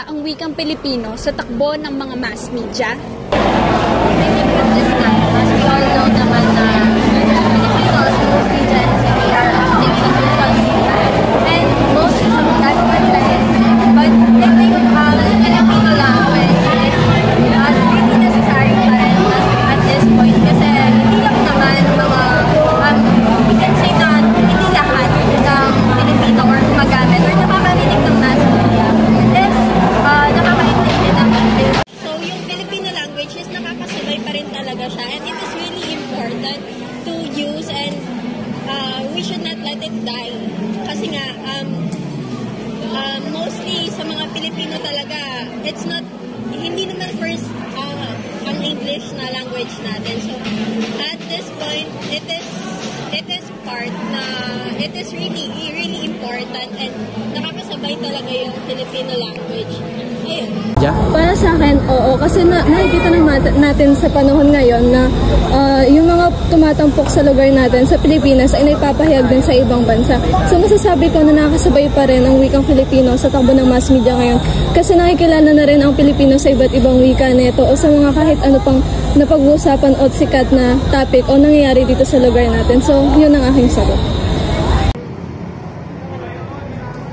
ba ang wikang Pilipino sa takbo ng mga mass media? I think at this time, as we all know naman na Filipinos mostly dyan we are active sa social media and mostly sa mga content. But I think Filipino language is really necessary pa rin at this point kasi hindi lang naman mga we can say na hindi lahat ng Filipino or gumagamit or nakakarinig ng mass media is nakakaintindi ng English. So yung Filipino language is nakakasabay pa rin talaga siya and it is really important to use and we should not let it die. Kasi nga, mostly sa mga Pilipino talaga, it's not, hindi naman first ang English na language natin. So at this point, it is part na, it is really important and nakakasabay talaga yung Filipino language. Ayun. Para sa akin, oo. Kasi nakikita natin sa panahon ngayon na yung mga tumatampok sa lugar natin sa Pilipinas ay naipapahayag din sa ibang bansa. So masasabi ko na nakakasabay pa rin ang wikang Filipino sa takbo ng mass media ngayon. Kasi nakikilala na rin ang Pilipino sa iba't ibang wika nito o sa mga kahit ano pang napag-uusapan o sikat na topic o nangyayari dito sa lugar natin. So yun ang aking sagot.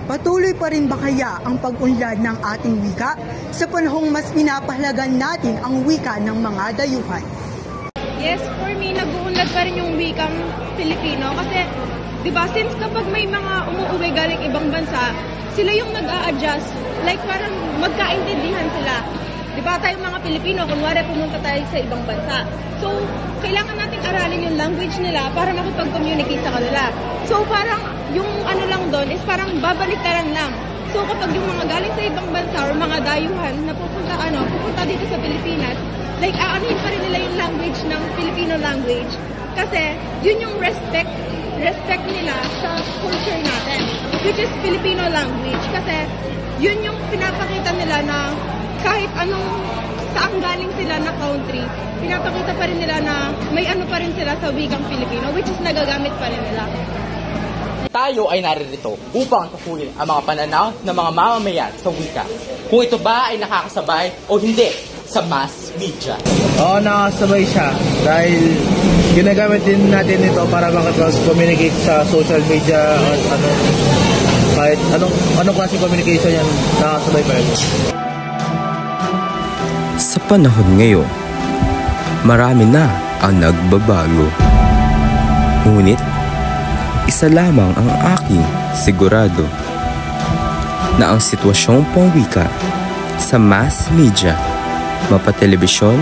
Patuloy pa rin ba kaya ang pag-unlad ng ating wika sa panahong mas pinapahalagan natin ang wika ng mga dayuhan? Yes, for me, nag-uunlad pa rin yung wikang Filipino kasi, di ba, since kapag may mga umuuwi galing ibang bansa, sila yung nag-a-adjust, like parang magkaintindihan sila. Di ba, tayong mga Pilipino, kunwari pumunta tayo sa ibang bansa. So, kailangan nating aralin yung language nila para makipag-communicate sa kanila. So, parang yung ano lang doon is parang babaliktaran lang. So, kapag yung mga galing sa ibang bansa or mga dayuhan na pupunta dito sa Pilipinas, like, aanuhin pa rin nila yung language ng Filipino language. Kasi, yun yung respect nila sa culture natin, which is Filipino language. Kasi, yun yung pinapakita nila na kahit anong saan galing sila na country, pinapakita pa rin nila na may ano pa rin sila sa wikang Filipino, which is nagagamit pa rin nila. Tayo ay naririto upang tukuyin ang mga pananaw ng mga mamamayan sa wika. Kung ito ba ay nakakasabay o hindi sa mass media. Oo, nakakasabay siya dahil ginagamit din natin ito para makapag-communicate sa social media at kahit anong klaseng communication yan, nakakasabay pa rin. Sa panahon ngayon, marami na ang nagbabago. Ngunit, isa lamang ang aking sigurado na ang sitwasyong pangwika sa mass media, mapatelebisyon,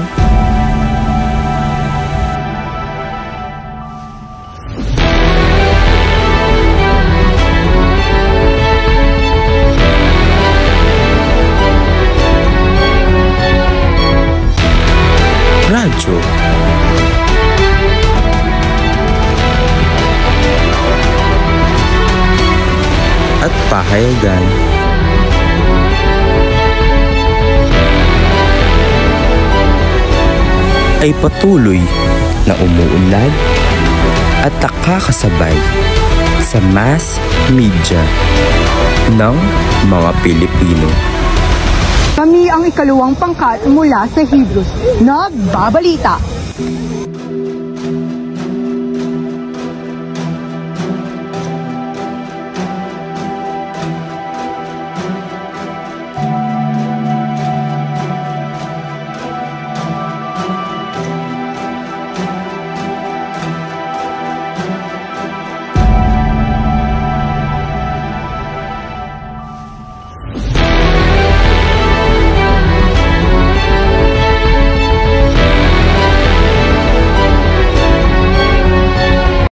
radyo, at pahayagan. Ay patuloy na umuunlad at nakakasabay sa mass media ng mga Pilipino. Kami ang ikalawang pangkat mula sa Hebrews. Nagbabalita!